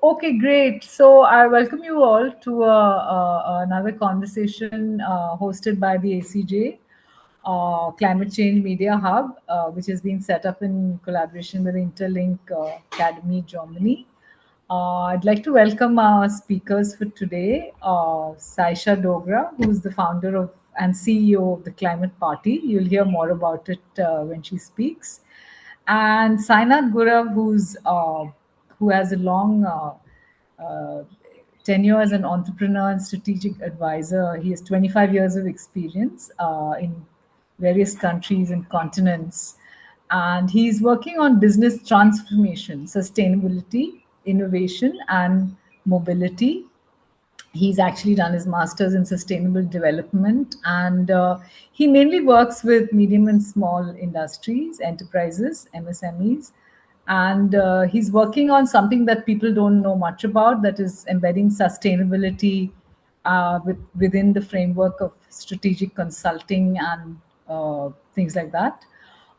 Okay, great. So I welcome you all to another conversation hosted by the ACJ, Climate Change Media Hub, which has been set up in collaboration with Interlink Academy Germany. I'd like to welcome our speakers for today, Saisha Dogra, who is the founder of and CEO of the Climate Party. You'll hear more about it when she speaks. And Sainath Gurav, who has a long uh, tenure as an entrepreneur and strategic advisor. He has 25 years of experience in various countries and continents. And he's working on business transformation, sustainability, innovation, and mobility. He's actually done his master's in sustainable development, and he mainly works with medium and small industries, enterprises, MSMEs. And he's working on something that people don't know much about, that is embedding sustainability within the framework of strategic consulting and things like that.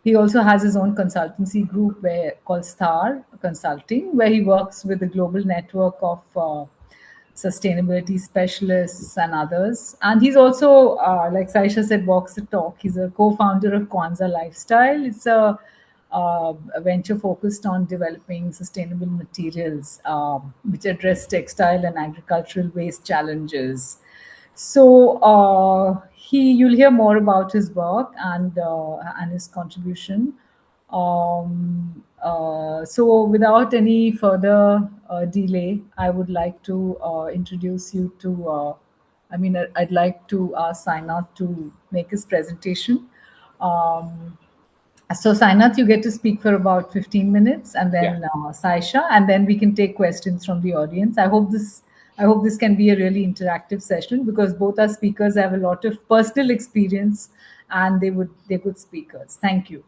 He also has his own consultancy group called Star Consulting, where he works with a global network of sustainability specialists and others. And he's also, like Saisha said, walks the talk. He's a co-founder of Kwanzaa Lifestyle. It's a venture focused on developing sustainable materials which address textile and agricultural waste challenges. So you'll hear more about his work and his contribution. So without any further delay, I would like to introduce you to. I'd like to ask Sainath to make his presentation. Um, so Sainath, you get to speak for about 15 minutes, and Yeah. then Saisha, and then we can take questions from the audience. I hope this can be a really interactive session because both our speakers have a lot of personal experience, and they're good speakers. Thank you.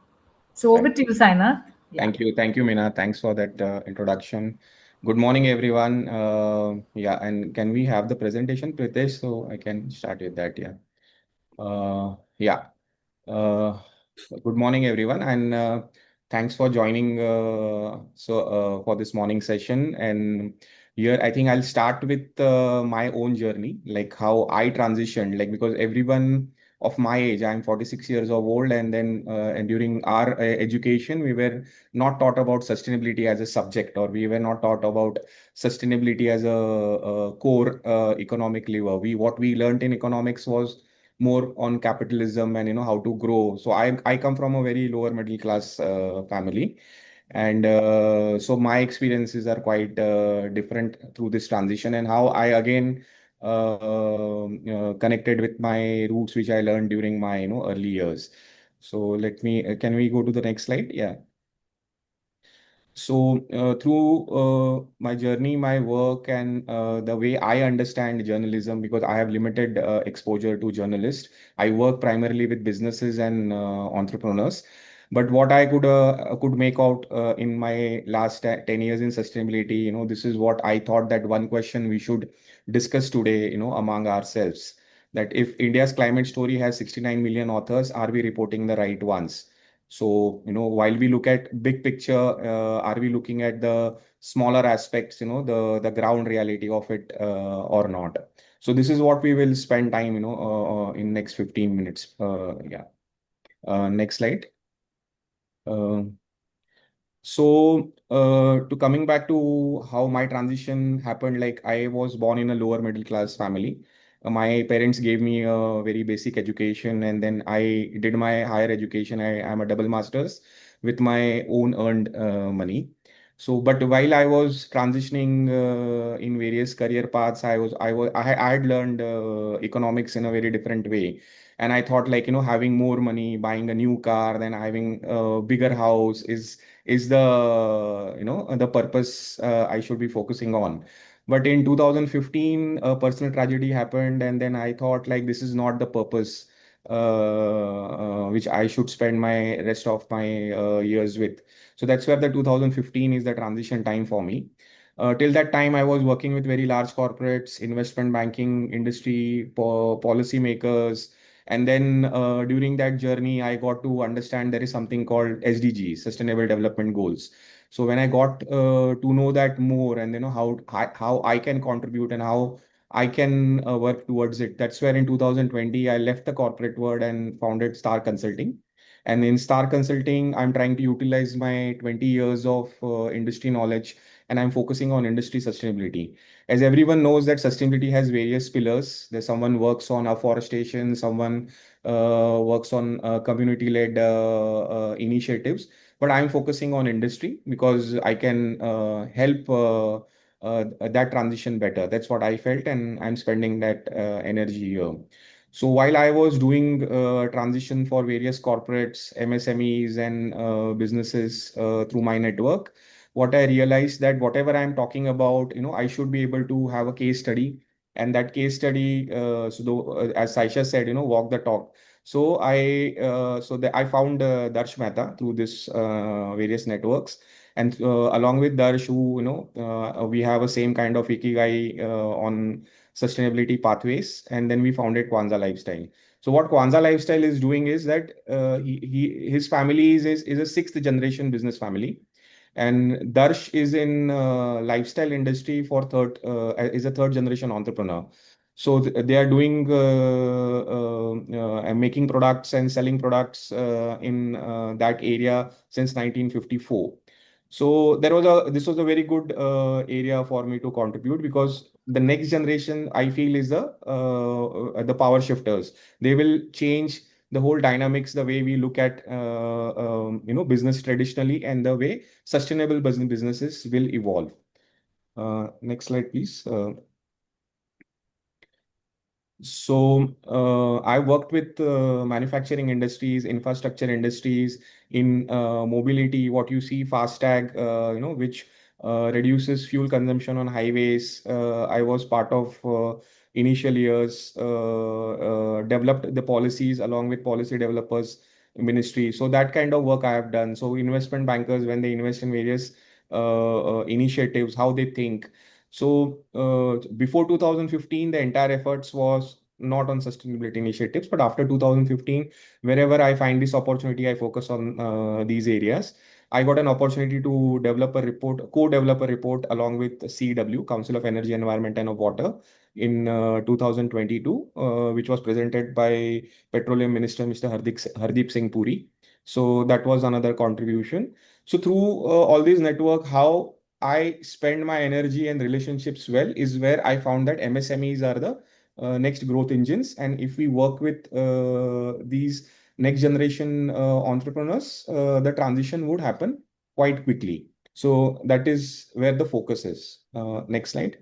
So over Right. to you, Sainath. Yeah. Thank you, Meena. Thanks for that introduction. Good morning, everyone. Yeah, and can we have the presentation, Pritesh, so I can start with that? Yeah. Yeah. Uh, Good morning, everyone, and thanks for joining. For this morning session, and here I think I'll start with my own journey, like how I transitioned, like because everyone of my age, I'm 46 years of old, and during our education, we were not taught about sustainability as a subject, or we were not taught about sustainability as a core economic lever. What we learned in economics was more on capitalism and how to grow. So I come from a very lower middle class family, and so my experiences are quite different through this transition, and how I again connected with my roots, which I learned during my early years. So let me can we go to the next slide? Yeah. So, through my journey, my work, and the way I understand journalism, because I have limited exposure to journalists, I work primarily with businesses and entrepreneurs. But what I could make out in my last 10 years in sustainability, this is what I thought, that one question we should discuss today, among ourselves, that if India's climate story has 69 million authors, are we reporting the right ones? So, while we look at big picture, are we looking at the smaller aspects, the ground reality of it, or not? So this is what we will spend time, in next 15 minutes. Yeah. Next slide. Uh, to coming back to how my transition happened, like I was born in a lower middle class family. My parents gave me a very basic education, and then I did my higher education. I am a double master's with my own earned money. So, but while I was transitioning in various career paths, I had learned economics in a very different way, and I thought, like, having more money, buying a new car, then having a bigger house is the purpose I should be focusing on. But in 2015, a personal tragedy happened, and then I thought, like, this is not the purpose which I should spend my rest of my years with. So that's where the 2015 is the transition time for me. Till that time, I was working with very large corporates, investment banking industry, policy makers, And then during that journey, I got to understand there is something called SDGs, Sustainable Development Goals. So when I got to know that more, and how I can contribute and how I can work towards it, that's where in 2020 I left the corporate world and founded Star Consulting. And in Star Consulting, I'm trying to utilize my 20 years of industry knowledge, and I'm focusing on industry sustainability. As everyone knows that sustainability has various pillars. There's someone works on afforestation, someone works on community-led initiatives. But I'm focusing on industry because I can help that transition better. That's what I felt, and I'm spending that energy here. So while I was doing transition for various corporates, MSMEs, and businesses through my network, what I realized that whatever I'm talking about, I should be able to have a case study, and that case study, as Saisha said, walk the talk. So I found Darsh Mehta through this various networks, and along with Darsh, who we have a same kind of ikigai on sustainability pathways, and then we founded Kwanzaa Lifestyle. So what Kwanzaa Lifestyle is doing is that his family is a sixth generation business family, and Darsh is in lifestyle industry for third is a third generation entrepreneur. So they are doing and making products and selling products in that area since 1954. So this was a very good area for me to contribute, because the next generation I feel is the power shifters. They will change the whole dynamics, the way we look at business traditionally, and the way sustainable businesses will evolve. Next slide, please. I worked with manufacturing industries, infrastructure industries, in mobility. What you see, FASTag, which reduces fuel consumption on highways. I was part of initial years, developed the policies along with policy developers ministry. So that kind of work I have done. So investment bankers, when they invest in various initiatives, how they think. So before 2015, the entire efforts was not on sustainability initiatives, but after 2015, wherever I find this opportunity, I focus on these areas. I got an opportunity to develop a report, co-develop a report along with CEW, Council of Energy, Environment and of Water, in 2022, which was presented by Petroleum Minister Mr. Hardeep Singh Puri. So that was another contribution. So through all these network, how I spend my energy and relationships well is where I found that MSMEs are the next growth engines. And if we work with these next generation entrepreneurs, the transition would happen quite quickly. So that is where the focus is. Next slide.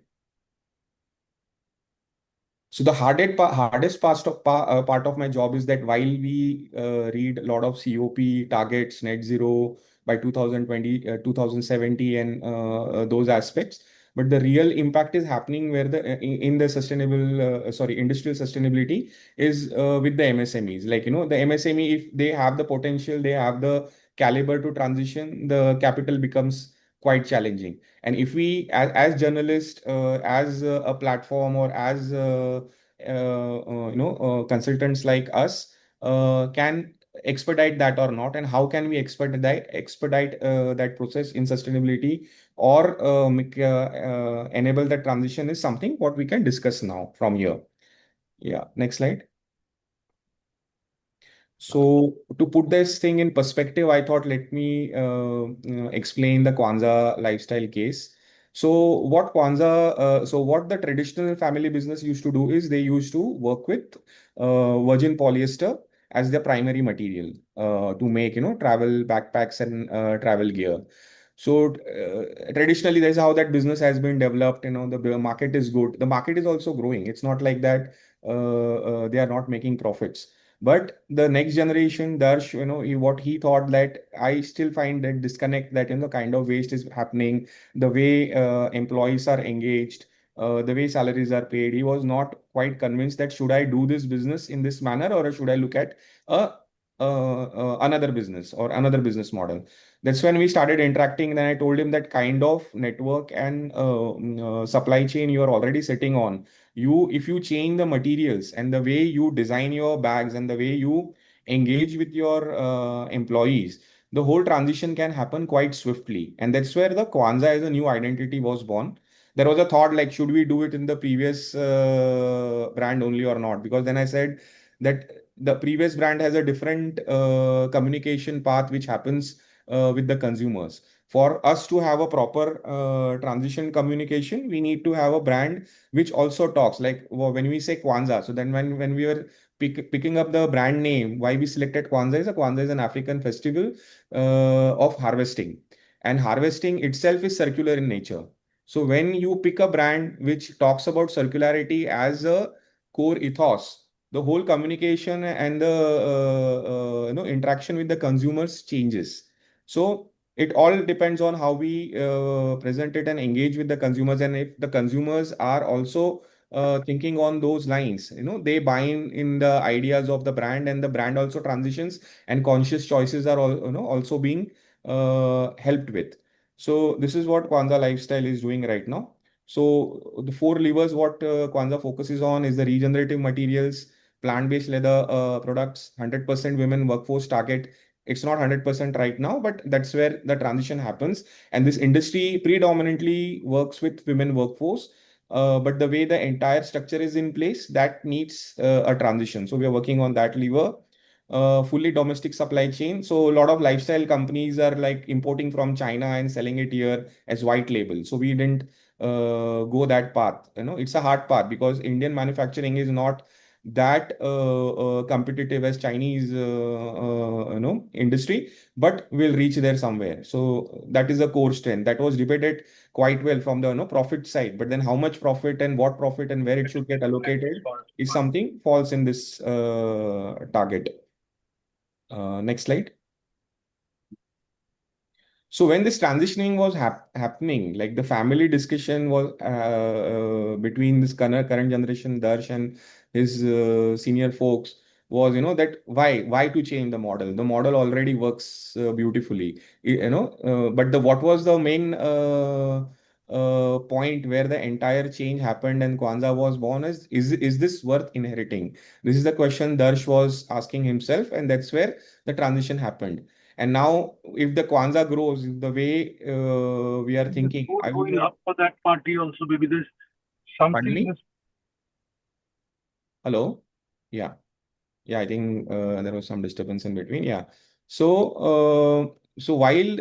So the hardest part of my job is that while we read a lot of COP targets, net zero by 2020, 2070, and those aspects, but the real impact is happening where in the industrial sustainability is with the MSMEs. Like, the MSME, if they have the potential, they have the caliber to transition, the capital becomes quite challenging. And if we, as journalists, as a platform, or as consultants like us, can expedite that or not, and how can we expedite that process in sustainability, or enable that transition, is something what we can discuss now from here. Yeah, next slide. So to put this thing in perspective, I thought let me explain the Kwanzaa lifestyle case. So what the traditional family business used to do is they used to work with virgin polyester as their primary material to make travel backpacks and travel gear. So traditionally, that's how that business has been developed. The market is good. The market is also growing. It's not like that they are not making profits. But the next generation, Darsh, what he thought, that I still find that disconnect, that the kind of waste is happening, the way employees are engaged, the way salaries are paid. He was not quite convinced that should I do this business in this manner, or should I look at a another business or another business model. That's when we started interacting. Then I told him that kind of network and supply chain you are already sitting on. If you change the materials and the way you design your bags and the way you engage with your employees, the whole transition can happen quite swiftly. And that's where the Kwanzaa as a new identity was born. There was a thought like, should we do it in the previous brand only or not? Because then I said that the previous brand has a different communication path which happens with the consumers. For us to have a proper transition communication, we need to have a brand which also talks. Like when we say Kwanzaa, so then when we were picking up the brand name, why we selected Kwanzaa is Kwanzaa is an African festival of harvesting, and harvesting itself is circular in nature. So when you pick a brand which talks about circularity as a core ethos, the whole communication and the interaction with the consumers changes. So it all depends on how we present it and engage with the consumers, and if the consumers are also thinking on those lines, they buy in the ideas of the brand, and the brand also transitions, and conscious choices are all also being helped with. So this is what Kwanzaa Lifestyle is doing right now. So the four levers what Kwanzaa focuses on is the regenerative materials, plant-based leather products, 100% women workforce target. It's not 100% right now, but that's where the transition happens. And this industry predominantly works with women workforce. But the way the entire structure is in place, that needs a transition. So we are working on that lever. Fully domestic supply chain. So a lot of lifestyle companies are like importing from China and selling it here as white label. So we didn't go that path. It's a hard path because Indian manufacturing is not that competitive as Chinese industry, but we'll reach there somewhere. So that is a core strength that was debated quite well from the profit side. But then how much profit and what profit and where it should get allocated is something falls in this target. Next slide. So when this transitioning was happening, like the family discussion was between this current generation, Darsh, and his senior folks was, that why to change the model? The model already works beautifully, but what was the main point where the entire change happened and Kwanzaa was born is this worth inheriting? This is the question Darsh was asking himself, and that's where the transition happened. And now, if the Kwanzaa grows the way we are thinking, Before I would going like. up for that party, also maybe there's Pardon something. me? Hello? Yeah. Yeah, I think there was some disturbance in between. Yeah. So while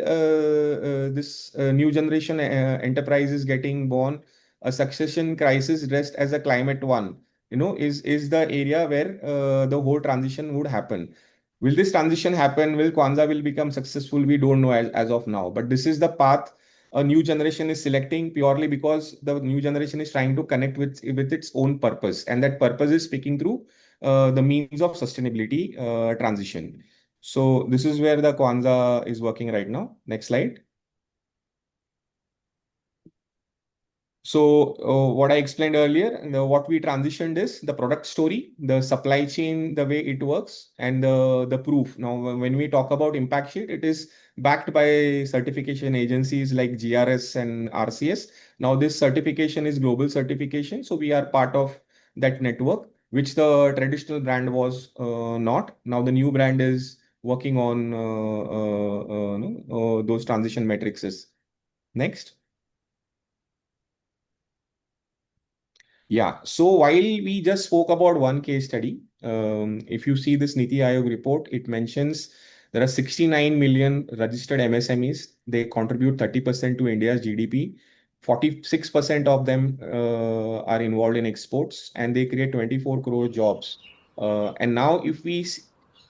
this new generation enterprise is getting born, a succession crisis dressed as a climate one, is the area where the whole transition would happen. Will this transition happen? Will Kwanzaa will become successful? We don't know as of now. But this is the path a new generation is selecting purely because the new generation is trying to connect with its own purpose, and that purpose is speaking through the means of sustainability transition. So this is where the Kwanzaa is working right now. Next slide. So what I explained earlier, what we transitioned is the product story, the supply chain, the way it works, and the proof. Now, when we talk about impact sheet, it is backed by certification agencies like GRS and RCS. Now, this certification is global certification, so we are part of that network, which the traditional brand was not. Now, the new brand is working on those transition matrices. Next. Yeah. So while we just spoke about one case study, if you see this Niti Aayog report, it mentions there are 69 million registered MSMEs. They contribute 30% to India's GDP. 46% of them are involved in exports, and they create 24 crore jobs. And now, if we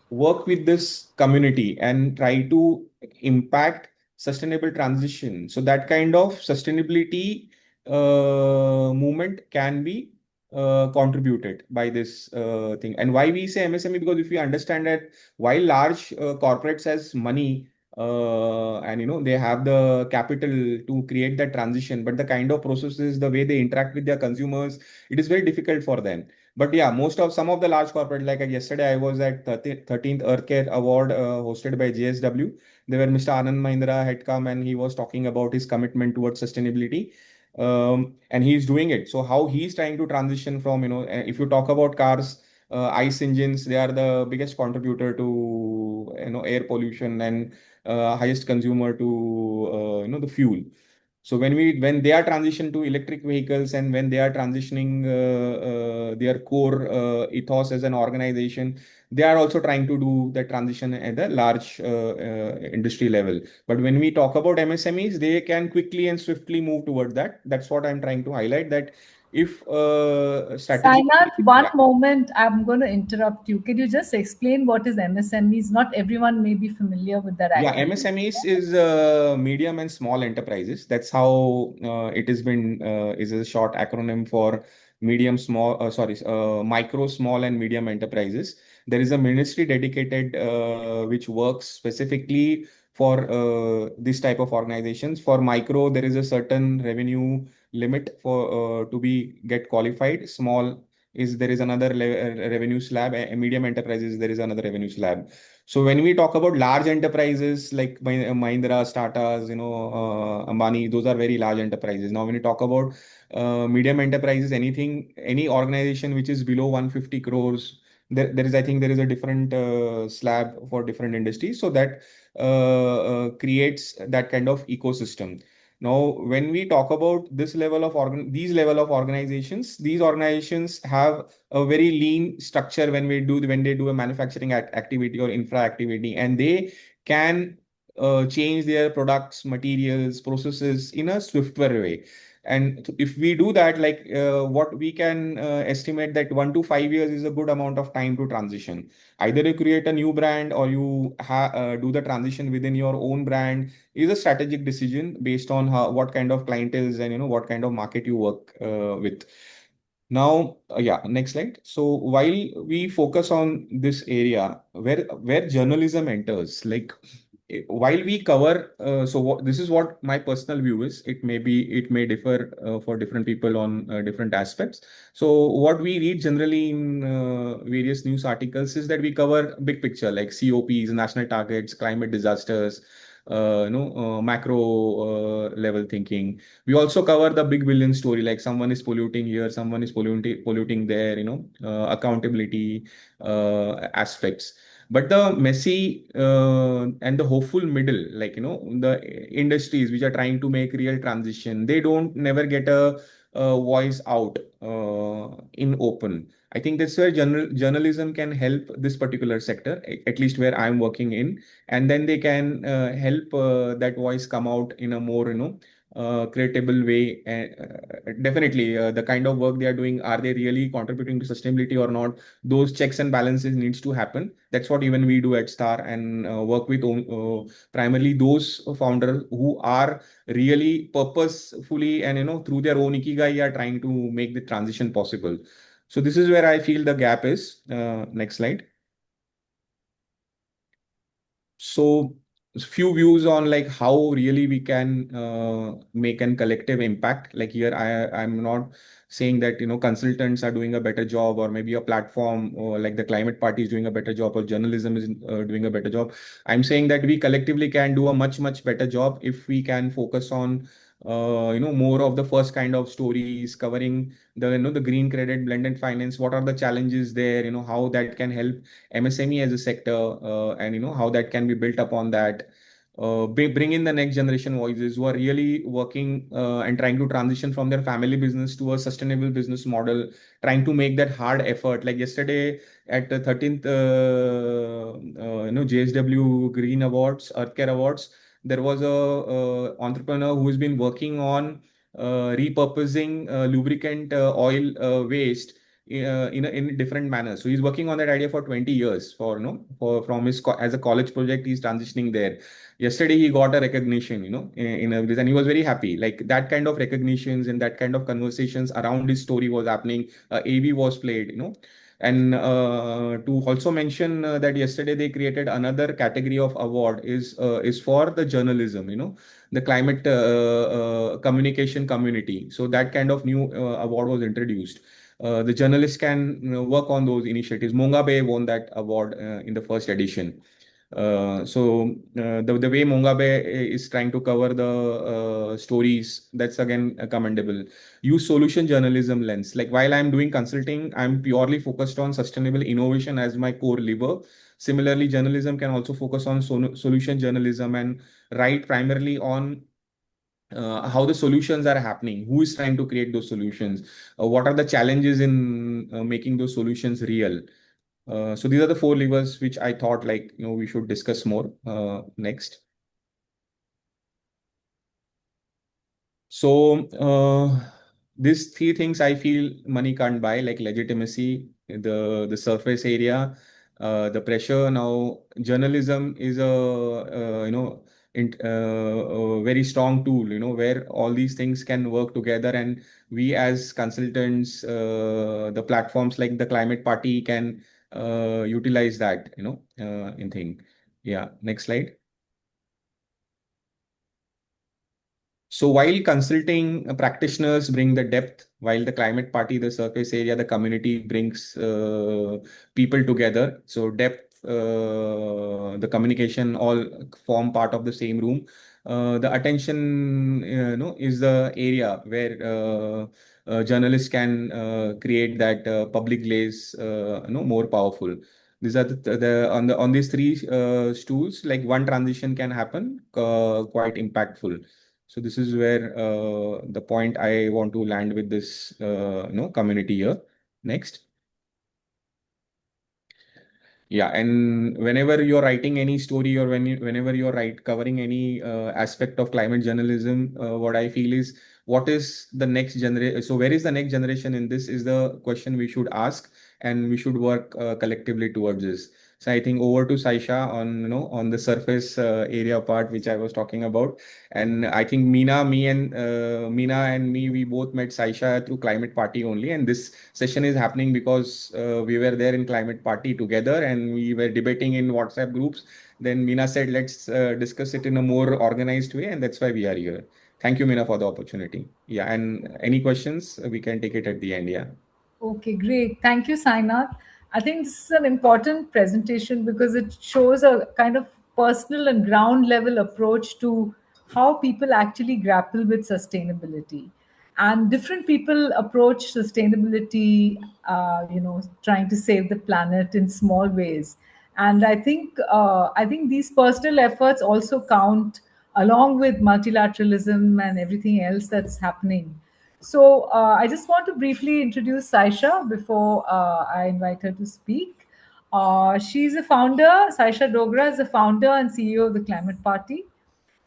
work with this community and try to impact sustainable transition, so that kind of sustainability movement can be contributed by this thing. And why we say MSME? Because if we understand that while large corporates has money and they have the capital to create that transition, but the kind of processes, the way they interact with their consumers, it is very difficult for them. But yeah, some of the large corporate, like yesterday I was at 13th Earth Care Award hosted by JSW. There were Mr. Anand Mahindra had come and he was talking about his commitment towards sustainability. And he's doing it. So how he's trying to transition from, if you talk about cars, ICE engines, they are the biggest contributor to, air pollution and highest consumer to, the fuel. So when they are transitioning to electric vehicles and when they are transitioning their core ethos as an organization, they are also trying to do the transition at the large industry level. But when we talk about MSMEs, they can quickly and swiftly move toward that. That's what I'm trying to highlight, that if strategic. Sainath, one Yeah. moment, I'm going to interrupt you. Can you just explain what is MSMEs? Not everyone may be familiar with that Yeah, acronym. MSMEs is medium and small enterprises. That's how it has been is a short acronym for micro, small, and medium enterprises. There is a ministry dedicated which works specifically for this type of organizations. For micro, there is a certain revenue limit for to be get qualified. Small is there is another revenue slab. Medium enterprises, there is another revenue slab. So when we talk about large enterprises like Mahindra, Tatas, Ambani, those are very large enterprises. Now, when you talk about medium enterprises, any organization which is below 150 crores, I think there is a different slab for different industries. So that creates that kind of ecosystem. Now, when we talk about these level of organizations, these organizations have a very lean structure when they do a manufacturing activity or infra activity, and they can change their products, materials, processes in a swifter way. And if we do that, like what we can estimate that 1 to 5 years is a good amount of time to transition. Either you create a new brand or you do the transition within your own brand is a strategic decision based on what kind of clientele and what kind of market you work with. Now, yeah, next slide. So while we focus on this area where journalism enters, like while we cover, this is what my personal view is. It may differ for different people on different aspects. So what we read generally in various news articles is that we cover big picture like COPs, national targets, climate disasters, macro level thinking. We also cover the big villain story, like someone is polluting here, someone is polluting there, accountability aspects. But the messy and the hopeful middle, like the industries which are trying to make real transition, they don't never get a voice out in open. I think that's where journalism can help this particular sector, at least where I'm working in, and then they can help that voice come out in a more credible way. And definitely the kind of work they are doing, are they really contributing to sustainability or not? Those checks and balances needs to happen. That's what even we do at Star, and work with primarily those founders who are really purposefully and through their own ikigai are trying to make the transition possible. So this is where I feel the gap is. Next slide. So few views on like how really we can make an collective impact. Like here, I'm not saying that consultants are doing a better job, or maybe a platform or like the climate party is doing a better job, or journalism is doing a better job. I'm saying that we collectively can do a much better job if we can focus on more of the first kind of stories, covering the green credit, blended finance. What are the challenges there? How that can help MSME as a sector, and how that can be built upon that. Bring in the next generation voices who are really working and trying to transition from their family business to a sustainable business model, trying to make that hard effort. Like yesterday at the 13th JSW Green Awards, Earth Care Awards, there was a entrepreneur who has been working on repurposing lubricant oil waste in different manners. So he's working on that idea for 20 years. From his as a college project, he's transitioning there. Yesterday he got a recognition, and he was very happy. Like that kind of recognitions and that kind of conversations around his story was happening. AV was played, And to also mention that yesterday they created another category of award is for the journalism, the climate communication community. So that kind of new award was introduced. the journalists can work on those initiatives. Monga Bay won that award in the first edition. The way Mongabe is trying to cover the stories, that's again commendable. Use solution journalism lens. Like while I'm doing consulting, I'm purely focused on sustainable innovation as my core lever. Similarly, journalism can also focus on solution journalism and write primarily on how the solutions are happening, who is trying to create those solutions, what are the challenges in making those solutions real. So these are the four levers which I thought we should discuss more. Next. So these three things I feel money can't buy, like legitimacy, the surface area, the pressure. Now journalism is a very strong tool, where all these things can work together, and we as consultants, the platforms like the Climate Party can utilize that, in thing. Yeah, next slide. So while consulting practitioners bring the depth, while the Climate Party, the surface area, the community brings people together. So depth, the communication all form part of the same room. The attention, is the area where journalists can create that public glaze, more powerful. These are on these three stools. Like one transition can happen quite impactful. So this is where the point I want to land with this community here. Next. Yeah, and whenever you're writing any story, or whenever you're covering any aspect of climate journalism, what I feel is, what is the next generation? So where is the next generation in this is the question we should ask, and we should work collectively towards this. So I think over to Saisha on on the surface area part which I was talking about, and I think Meena and me, we both met Saisha through Climate Party only, and this session is happening because we were there in Climate Party together, and we were debating in WhatsApp groups. Then Meena said, let's discuss it in a more organized way, and that's why we are here. Thank you, Meena, for the opportunity. Yeah, and any questions, we can take it at the end. Yeah. Okay, great. Thank you, Sainath. I think this is an important presentation because it shows a kind of personal and ground level approach to how people actually grapple with sustainability. And different people approach sustainability, trying to save the planet in small ways. And I think these personal efforts also count along with multilateralism and everything else that's happening. So I just want to briefly introduce Saisha before I invite her to speak. She's a founder. Saisha Dogra is the founder and CEO of the Climate Party,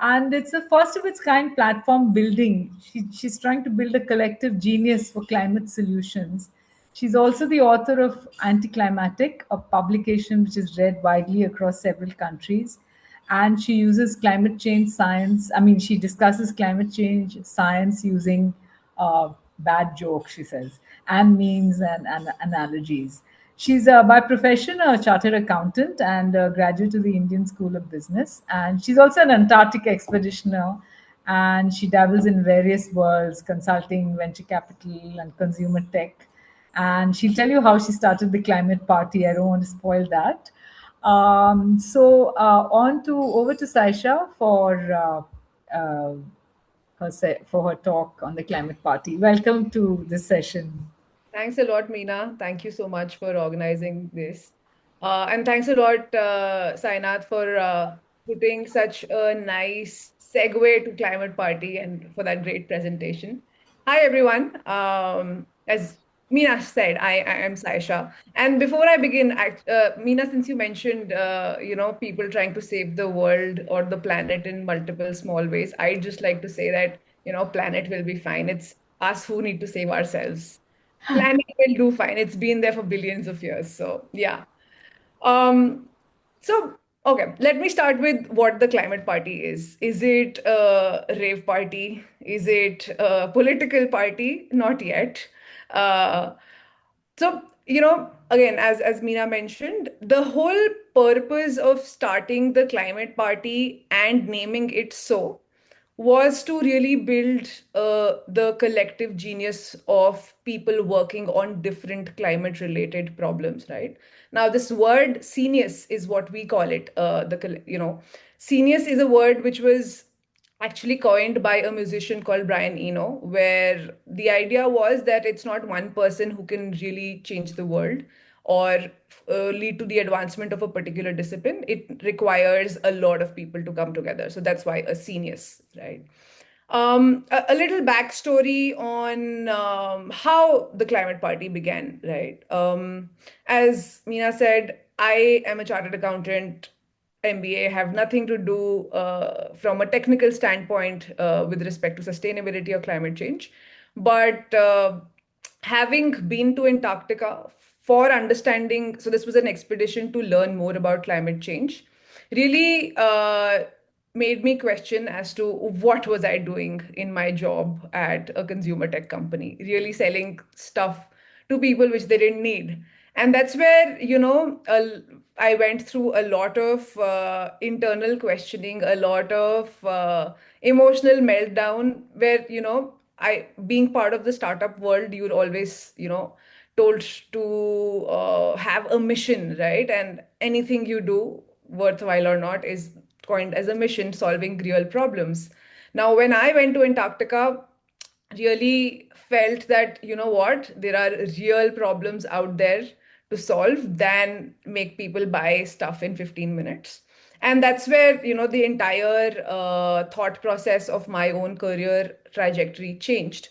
and it's a first of its kind platform building. She's trying to build a collective genius for climate solutions. She's also the author of Anticlimatic, a publication which is read widely across several countries. And she uses climate change science. I mean, she discusses climate change science using bad jokes, she says, and memes and analogies. She's by profession a chartered accountant and a graduate of the Indian School of Business. And she's also an Antarctic expeditioner. And she dabbles in various worlds, consulting, venture capital, and consumer tech. And she'll tell you how she started the Climate Party. I don't want to spoil that. On to over to Saisha for her talk on the Climate Party. Welcome to this session. Thanks a lot, Meena. Thank you so much for organizing this. And thanks a lot, Sainath, for putting such a nice segue to Climate Party and for that great presentation. Hi, everyone. As Meena said, I am Saisha. And before I begin, Meena, since you mentioned, people trying to save the world or the planet in multiple small ways, I'd just like to say that, planet will be fine. It's us who need to save ourselves. Planet will do fine. It's been there for billions of years. So yeah. Um, so okay, let me start with what the Climate Party is. Is it a rave party? Is it a political party? Not yet. Uh, again, as Meena mentioned, the whole purpose of starting the Climate Party and naming it so was to really build the collective genius of people working on different climate related problems, right? Now, this word Scenius is what we call it. Scenius is a word which was actually coined by a musician called Brian Eno, where the idea was that it's not one person who can really change the world or lead to the advancement of a particular discipline. It requires a lot of people to come together. So that's why a Scenius, right? A little backstory on how the Climate Party began, right? As Meena said, I am a chartered accountant, MBA, have nothing to do from a technical standpoint with respect to sustainability or climate change. But having been to Antarctica for understanding, so this was an expedition to learn more about climate change, really made me question as to what was I doing in my job at a consumer tech company, really selling stuff to people which they didn't need. And that's where, I went through a lot of internal questioning, a lot of emotional meltdown, where, being part of the startup world, you're always, told to have a mission, right? And anything you do, worthwhile or not, is coined as a mission, solving real problems. Now, when I went to Antarctica, really felt that, there are real problems out there to solve than make people buy stuff in 15 minutes. And that's where, the entire thought process of my own career trajectory changed.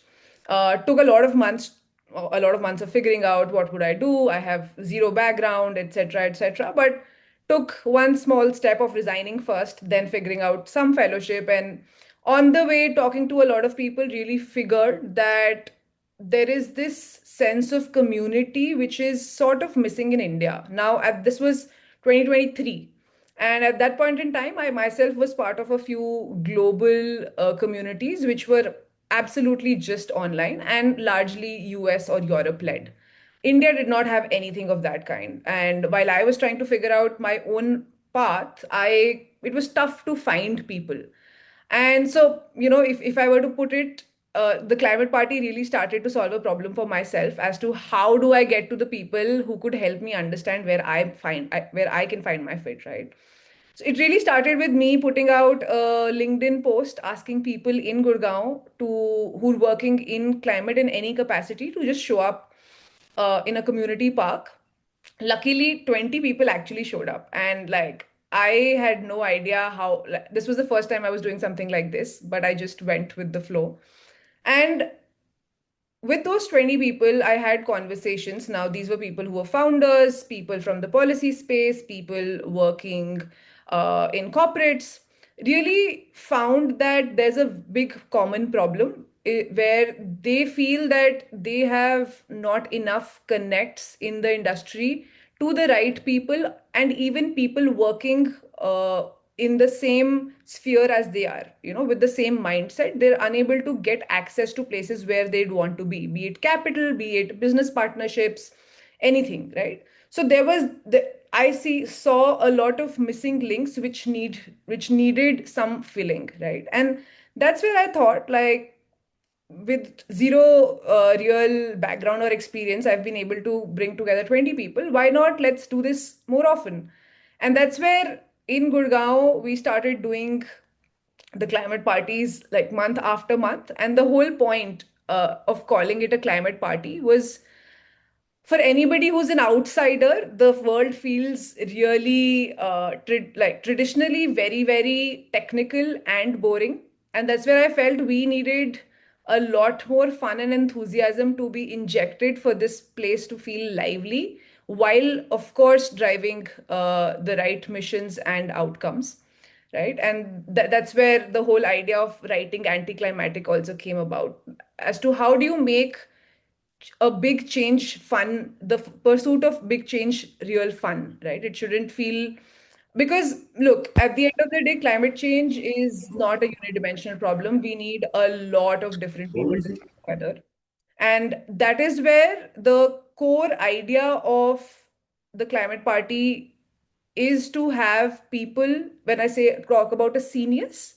Took a lot of months of figuring out what would I do. I have zero background, etc., etc. But took one small step of resigning first, then figuring out some fellowship, and on the way talking to a lot of people, really figured that there is this sense of community which is sort of missing in India. Now, this was 2023. And at that point in time, I myself was part of a few global communities which were absolutely just online and largely US or Europe led. India did not have anything of that kind. And while I was trying to figure out my own path, it was tough to find people. And so, if I were to put it, the Climate Party really started to solve a problem for myself as to how do I get to the people who could help me understand where I can find my fit, right? So it really started with me putting out a LinkedIn post asking people in Gurgaon who're working in climate in any capacity to just show up in a community park. Luckily, 20 people actually showed up, and like I had no idea how. This was the first time I was doing something like this, but I just went with the flow. And with those 20 people, I had conversations. Now, these were people who were founders, people from the policy space, people working in corporates. Really found that there's a big common problem where they feel that they have not enough connects in the industry to the right people, and even people working in the same sphere as they are, with the same mindset. They're unable to get access to places where they'd want to be it capital, be it business partnerships, anything, right? So saw a lot of missing links which needed some filling, right? And that's where I thought, like, with zero real background or experience, I've been able to bring together 20 people. Why not? Let's do this more often. And that's where in Gurgaon, we started doing the climate parties like month after month. And the whole point of calling it a climate party was for anybody who's an outsider, the world feels really traditionally very, very technical and boring. And that's where I felt we needed a lot more fun and enthusiasm to be injected for this place to feel lively, while, of course, driving the right missions and outcomes. Right. And that's where the whole idea of writing Anticlimatic also came about, as to how do you make a big change fun, the pursuit of big change real fun, right? It shouldn't feel, because look, at the end of the day, climate change is not a unidimensional problem. We need a lot of different people to come together. And that is where the core idea of the Climate Party is to have people, when I say talk about a Scenius,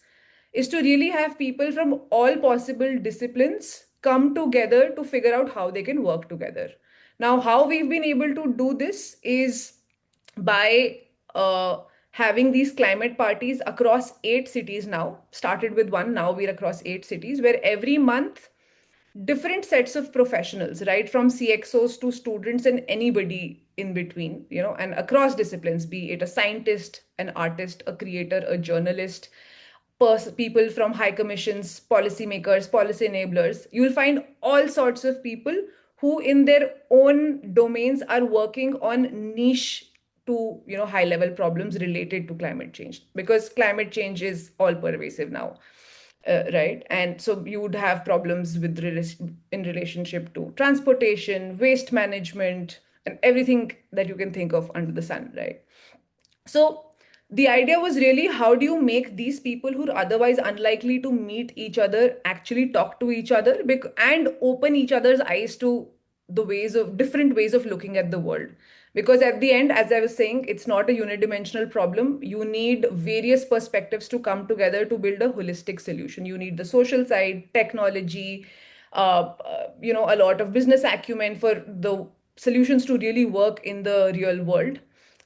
is to really have people from all possible disciplines come together to figure out how they can work together. Now, how we've been able to do this is by having these climate parties across 8 cities now. Started with one, now we're across 8 cities, where every month different sets of professionals, right, from CXOs to students and anybody in between, and across disciplines, be it a scientist, an artist, a creator, a journalist, people from high commissions, policymakers, policy enablers. You'll find all sorts of people who in their own domains are working on niche to high level problems related to climate change, because climate change is all pervasive now. Right, and so you would have problems with in relationship to transportation, waste management, and everything that you can think of under the sun, right? So the idea was really, how do you make these people who are otherwise unlikely to meet each other actually talk to each other and open each other's eyes to the different ways of looking at the world? Because at the end, as I was saying, it's not a unidimensional problem. You need various perspectives to come together to build a holistic solution. You need the social side, technology, a lot of business acumen for the solutions to really work in the real world,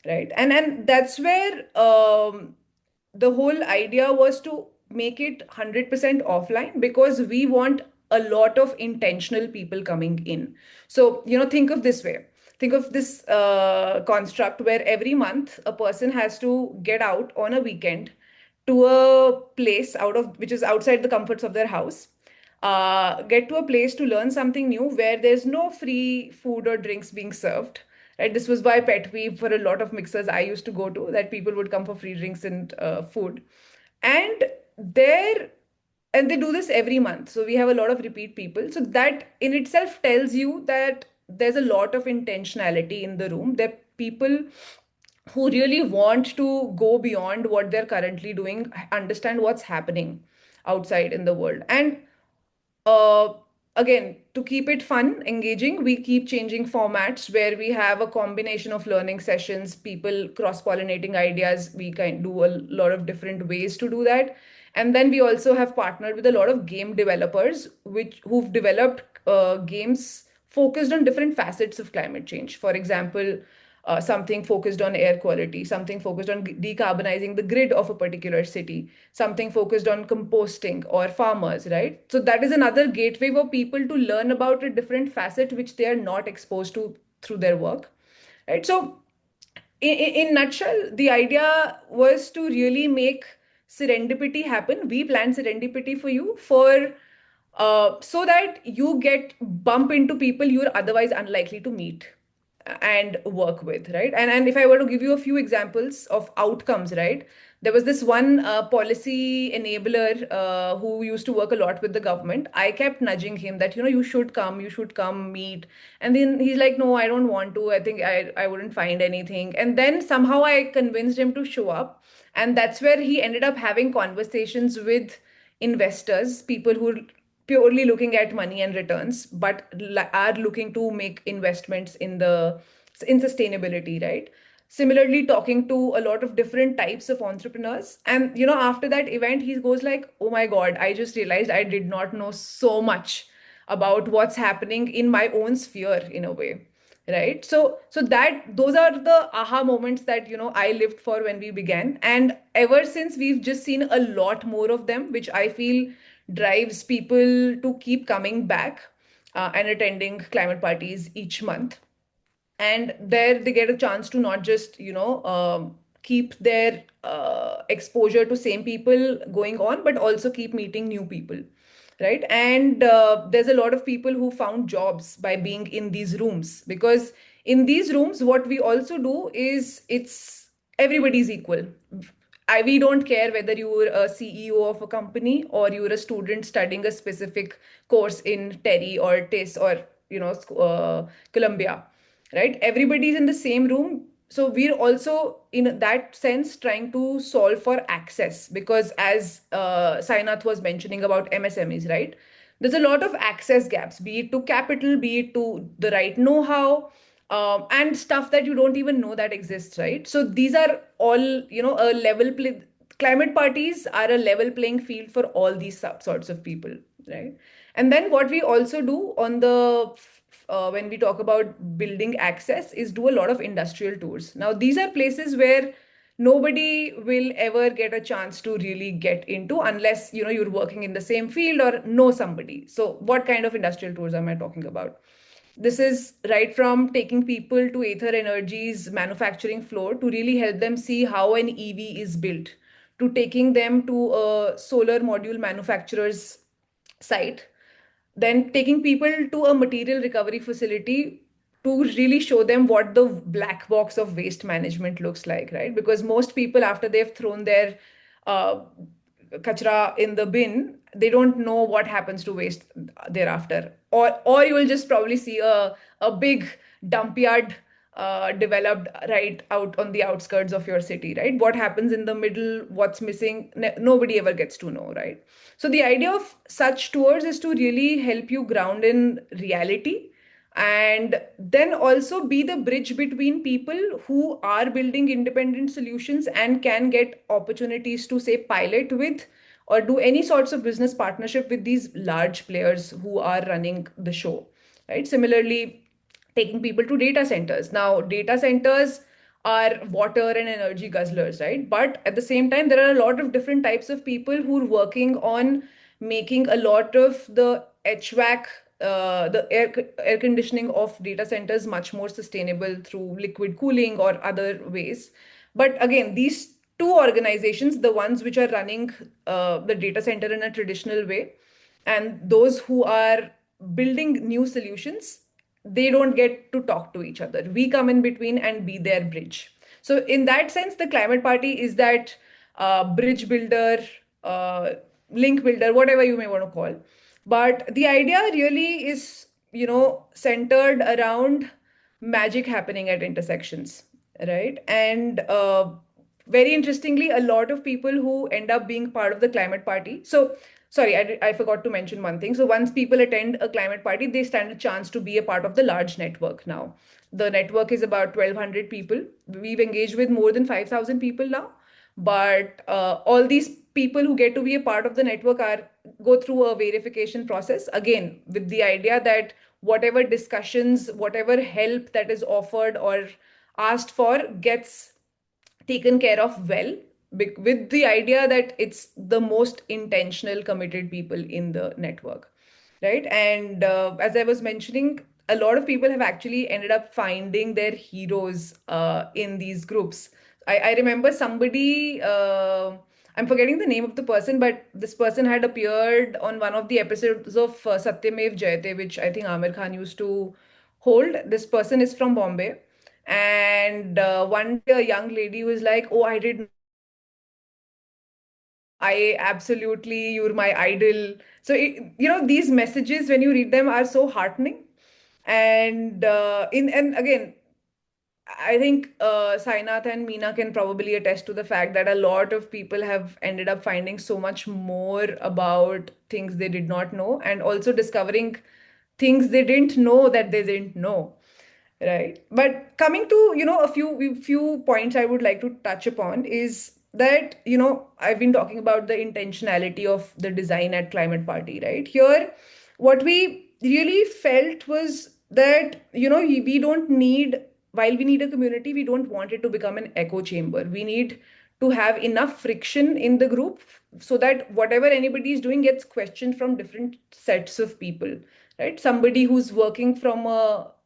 right? And that's where the whole idea was to make it 100% offline, because we want a lot of intentional people coming in. So, think of this way. Think of this construct where every month a person has to get out on a weekend to a place which is outside the comforts of their house, get to a place to learn something new where there's no free food or drinks being served. Right? This was my pet peeve for a lot of mixers I used to go to, that people would come for free drinks and food. And they do this every month. So we have a lot of repeat people. So that in itself tells you that there's a lot of intentionality in the room. There are people who really want to go beyond what they're currently doing, understand what's happening outside in the world. And again, to keep it fun, engaging, we keep changing formats where we have a combination of learning sessions, people cross-pollinating ideas. We can do a lot of different ways to do that. And then we also have partnered with a lot of game developers who've developed games focused on different facets of climate change. For example, something focused on air quality, something focused on decarbonizing the grid of a particular city, something focused on composting or farmers, right? So that is another gateway for people to learn about a different facet which they are not exposed to through their work, right? So in nutshell, the idea was to really make serendipity happen. We plan serendipity for you so that you get bump into people you're otherwise unlikely to meet and work with, right? And if I were to give you a few examples of outcomes, right? There was this one policy enabler who used to work a lot with the government. I kept nudging him that, you should come meet. And then he's like, no, I don't want to. I think I wouldn't find anything. And then somehow I convinced him to show up. And that's where he ended up having conversations with investors, people who are purely looking at money and returns, but are looking to make investments in sustainability, right? Similarly, talking to a lot of different types of entrepreneurs. And, after that event, he goes like, oh my God, I just realized I did not know so much about what's happening in my own sphere in a way, right? So those are the aha moments that, I lived for when we began. And ever since, we've just seen a lot more of them, which I feel drives people to keep coming back and attending climate parties each month. And there they get a chance to not just, keep their exposure to same people going on, but also keep meeting new people, right? And there's a lot of people who found jobs by being in these rooms, because in these rooms, what we also do is everybody's equal. We don't care whether you're a CEO of a company or you're a student studying a specific course in TERI or TIS or Columbia, right? Everybody's in the same room. So we're also, in that sense, trying to solve for access, because as Sainath was mentioning about MSMEs, right? There's a lot of access gaps, be it to capital, be it to the right know-how, and stuff that you don't even know that exists, right? So these are all, a level climate parties are a level playing field for all these sorts of people, right? And then what we also do on the when we talk about building access is do a lot of industrial tours. Now, these are places where nobody will ever get a chance to really get into unless you're working in the same field or know somebody. So what kind of industrial tours am I talking about? This is right from taking people to Ather Energy's manufacturing floor to really help them see how an EV is built, to taking them to a solar module manufacturer's site, then taking people to a material recovery facility to really show them what the black box of waste management looks like, right? Because most people, after they've thrown their uh, kachra in the bin, they don't know what happens to waste thereafter. Or you will just probably see a big dump yard developed right out on the outskirts of your city, right? What happens in the middle, what's missing, nobody ever gets to know, right? So the idea of such tours is to really help you ground in reality and then also be the bridge between people who are building independent solutions and can get opportunities to say pilot with or do any sorts of business partnership with these large players who are running the show, right? Similarly, taking people to data centers. Now, data centers are water and energy guzzlers, right? But at the same time, there are a lot of different types of people who are working on making a lot of the HVAC, the air conditioning of data centers much more sustainable through liquid cooling or other ways. But again, these two organizations, the ones which are running the data center in a traditional way, and those who are building new solutions, they don't get to talk to each other. We come in between and be their bridge. So in that sense, the climate party is that bridge builder, uh, link builder, whatever you may want to call. But the idea really is, centered around magic happening at intersections, right? And very interestingly, a lot of people who end up being part of the climate party. So, sorry, I forgot to mention one thing. So, once people attend a climate party, they stand a chance to be a part of the large network now. The network is about 1,200 people. We've engaged with more than 5,000 people now. But all these people who get to be a part of the network go through a verification process, again, with the idea that whatever discussions, whatever help that is offered or asked for gets taken care of well, with the idea that it's the most intentional, committed people in the network, right? And as I was mentioning, a lot of people have actually ended up finding their heroes in these groups. I remember somebody, I'm forgetting the name of the person, but this person had appeared on one of the episodes of Satyamev Jayate, which I think Amir Khan used to hold. This person is from Bombay. And one day a young lady was like, "Oh, I absolutely, you're my idol." So, these messages, when you read them, are so heartening. And and again, I think Sainath and Meena can probably attest to the fact that a lot of people have ended up finding so much more about things they did not know and also discovering things they didn't know that they didn't know. Right. But coming to, a few points I would like to touch upon is that, I've been talking about the intentionality of the design at Climate Party, right? Here, what we really felt was that, we don't need, while we need a community, we don't want it to become an echo chamber. We need to have enough friction in the group so that whatever anybody is doing gets questioned from different sets of people, right? Somebody who's working from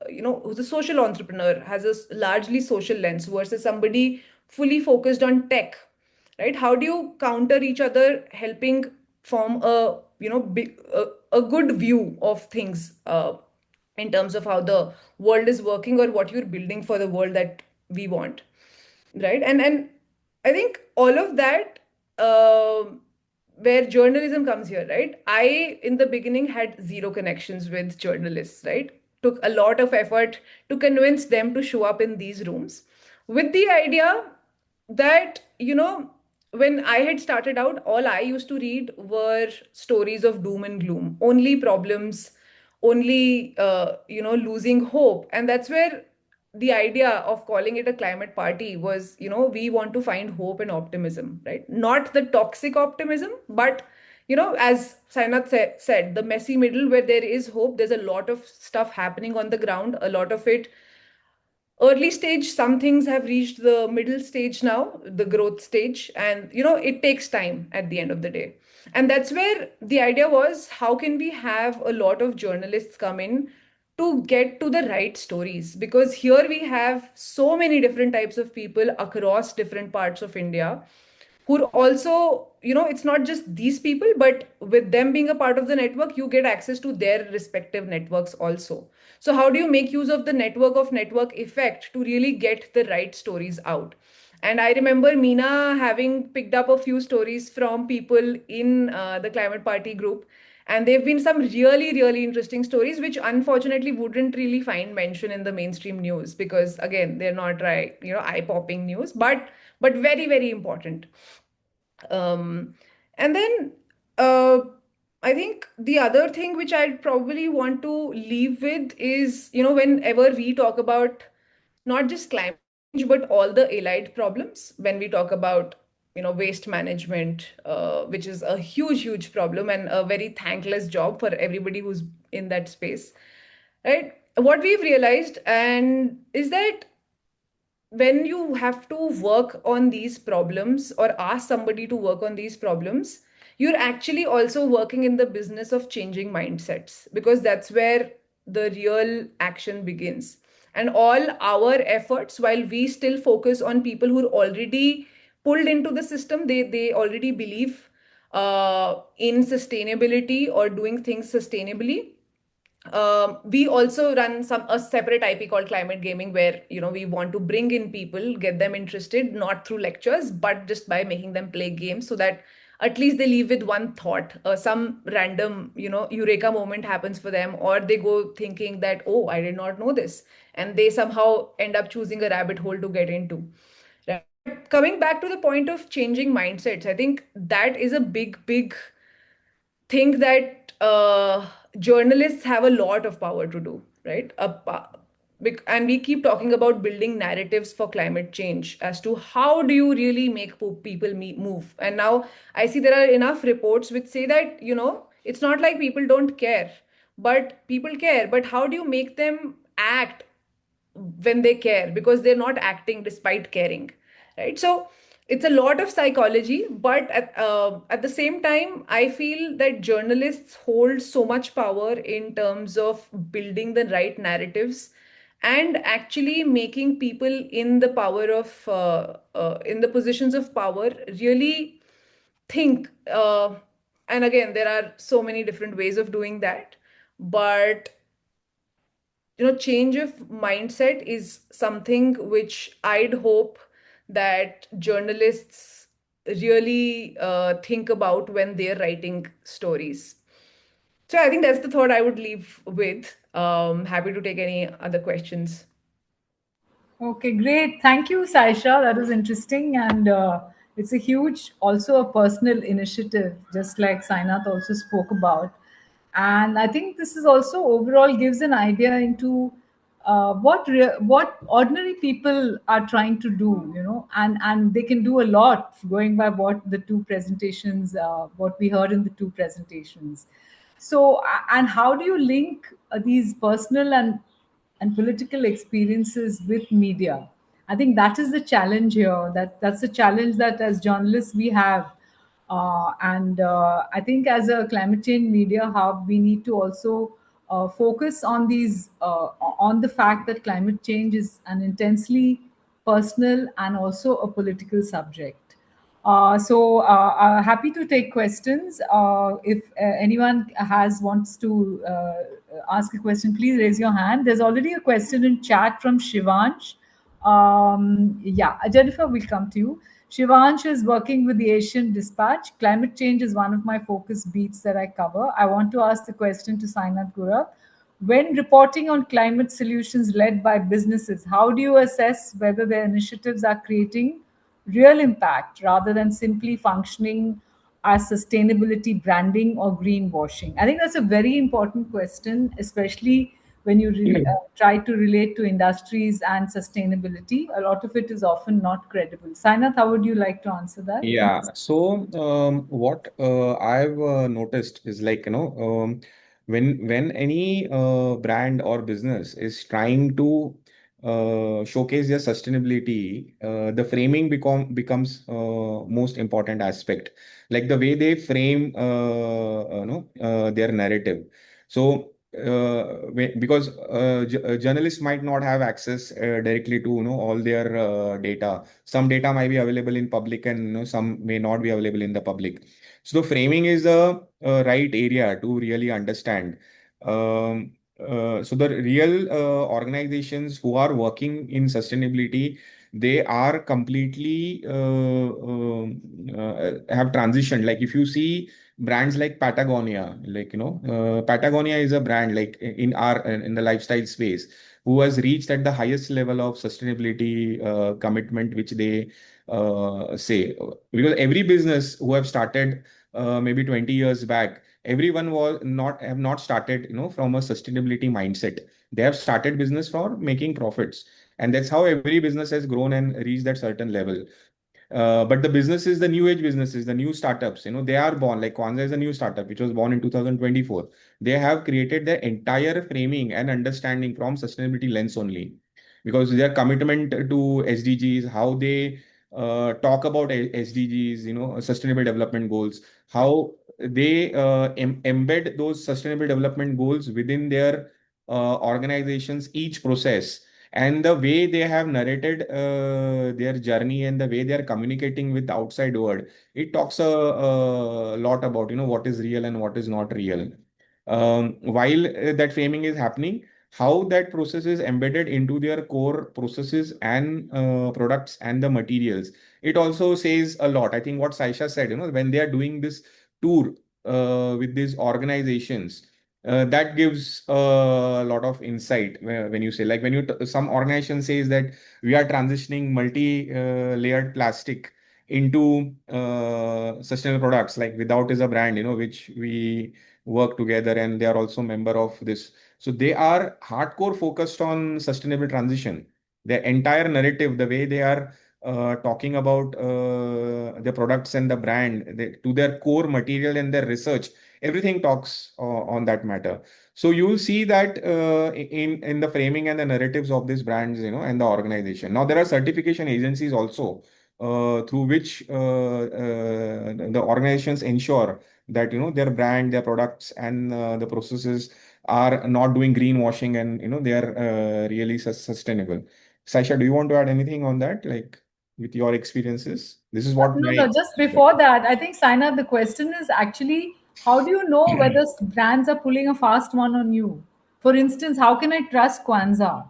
who's a social entrepreneur, has a largely social lens versus somebody fully focused on tech, right? How do you counter each other, helping form a, a good view of things in terms of how the world is working or what you're building for the world that we want, right? And I think all of that, where journalism comes here, right? I, in the beginning, had zero connections with journalists, right? Took a lot of effort to convince them to show up in these rooms with the idea that, when I had started out, all I used to read were stories of doom and gloom, only problems, only, losing hope. And that's where the idea of calling it a climate party was, we want to find hope and optimism, right? Not the toxic optimism, but, as Sainath said, the messy middle where there is hope. There's a lot of stuff happening on the ground, a lot of it early stage. Some things have reached the middle stage now, the growth stage, and it takes time at the end of the day. And that's where the idea was, how can we have a lot of journalists come in to get to the right stories? Because here we have so many different types of people across different parts of India who are also, it's not just these people, but with them being a part of the network, you get access to their respective networks also. So how do you make use of the network effect to really get the right stories out? And I remember Meena having picked up a few stories from people in the Climate Party group. And there have been some really, really interesting stories, which unfortunately wouldn't really find mention in the mainstream news because, again, they're not right, eye-popping news, but very, very important. And then I think the other thing which I'd probably want to leave with is, whenever we talk about not just climate change, but all the allied problems, when we talk about, waste management, which is a huge, huge problem and a very thankless job for everybody who's in that space, right? What we've realized and is that when you have to work on these problems or ask somebody to work on these problems, you're actually also working in the business of changing mindsets, because that's where the real action begins. And all our efforts, while we still focus on people who are already pulled into the system, they already believe in sustainability or doing things sustainably. We also run a separate IP called Climate Gaming, where we want to bring in people, get them interested, not through lectures, but just by making them play games, so that at least they leave with one thought, some random eureka moment happens for them, or they go thinking that, oh, I did not know this, and they somehow end up choosing a rabbit hole to get into. Right? Coming back to the point of changing mindsets, I think that is a big thing that journalists have a lot of power to do, right? And we keep talking about building narratives for climate change as to how do you really make people move. And now I see there are enough reports which say that, it's not like people don't care, but people care. But how do you make them act when they care? Because they're not acting despite caring, right? So it's a lot of psychology, but at the same time, I feel that journalists hold so much power in terms of building the right narratives and actually making people in the power of in the positions of power really think. And again, there are so many different ways of doing that, but change of mindset is something which I'd hope that journalists really think about when they're writing stories. So I think that's the thought I would leave with. Happy to take any other questions. Okay, great. Thank you, Saisha. That was interesting. And it's a huge, also a personal initiative, just like Sainath also spoke about. And I think this is also overall gives an idea into what ordinary people are trying to do, and they can do a lot going by what the two presentations, what we heard in the two presentations. So, and how do you link these personal and political experiences with media? I think that is the challenge here. That's the challenge that as journalists we have. And I think as a climate change media hub, we need to also focus on these on the fact that climate change is an intensely personal and also a political subject. Happy to take questions. If anyone wants to ask a question, please raise your hand. There's already a question in chat from Shivansh. Yeah, Jennifer, we'll come to you. Shivansh is working with the Asian Dispatch. Climate change is one of my focus beats that I cover. I want to ask the question to Sainath Gura. When reporting on climate solutions led by businesses, how do you assess whether their initiatives are creating real impact rather than simply functioning as sustainability branding or greenwashing? I think that's a very important question, especially when you try to relate to industries and sustainability, a lot of it is often not credible. Sainath, how would you like to answer that? Yeah, so what I've noticed is like, when any brand or business is trying to showcase their sustainability, the framing becomes most important aspect, like the way they frame their narrative. So because journalists might not have access directly to all their data. Some data might be available in public, and some may not be available in the public. So the framing is the right area to really understand. So the real organizations who are working in sustainability, they are completely have transitioned. Like if you see brands like Patagonia, like Patagonia is a brand like in the lifestyle space who has reached at the highest level of sustainability commitment, which they say. Because every business who have started maybe 20 years back, everyone have not started from a sustainability mindset. They have started business for making profits, and that's how every business has grown and reached that certain level. But the businesses, the new age businesses, the new startups, they are born. Like Kwanzaa is a new startup which was born in 2024. They have created their entire framing and understanding from sustainability lens only, because their commitment to SDGs, how they talk about SDGs, sustainable development goals, how they embed those sustainable development goals within their organizations, each process, and the way they have narrated their journey and the way they are communicating with the outside world, it talks a lot about what is real and what is not real. While that framing is happening, how that process is embedded into their core processes and products and the materials, it also says a lot. I think what Saisha said, when they are doing this tour with these organizations, that gives a lot of insight when you say, like, when some organization says that we are transitioning multi-layered plastic into sustainable products, like Without is a brand, which we work together, and they are also member of this. So they are hardcore focused on sustainable transition. Their entire narrative, the way they are talking about the products and the brand, to their core material and their research, everything talks on that matter. So you will see that in the framing and the narratives of these brands, and the organization. Now there are certification agencies also through which the organizations ensure that their brand, their products, and the processes are not doing greenwashing, and they are really sustainable. Saisha, do you want to add anything on that, like with your experiences? This is what No, just before that, I think, Saina, the question is actually, how do you know whether brands are pulling a fast one on you? For instance, how can I trust Kwanzaa?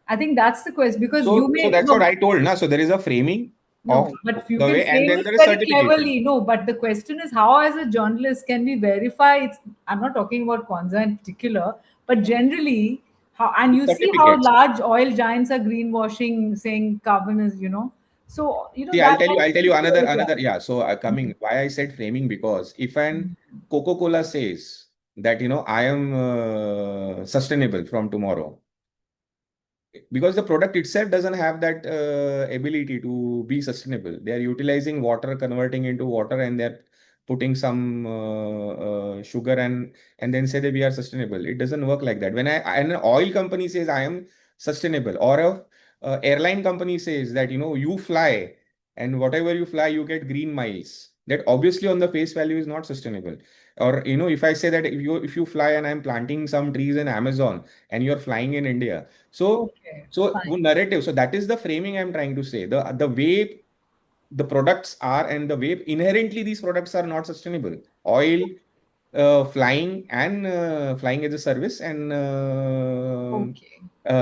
I think that's the question, because you So may that's what I told. So there is a framing no, of but you the can way, and frame then it there is very certification. cleverly. No, but the question is, how, as a journalist, can we verify it's? I'm not talking about Kwanzaa in particular, but generally, how, and you see how Certificates. large oil giants are greenwashing, saying carbon is, so See, that I'll tell you yeah. another. Yeah. So coming, why I said framing, because if an Coca-Cola says that I am sustainable from tomorrow, because the product itself doesn't have that ability to be sustainable. They are utilizing water, converting into water, and they're putting some sugar, and then say that we are sustainable. It doesn't work like that. When an oil company says I am sustainable, or a airline company says that you fly, and whatever you fly you get green miles, that obviously on the face value is not sustainable. Or if I say that if you fly and I'm planting some trees in Amazon and you're flying in India, so Okay, so fine. narrative. So that is the framing I'm trying to say. The way the products are, and the way inherently these products are not sustainable. Oil, flying as a service, and Okay.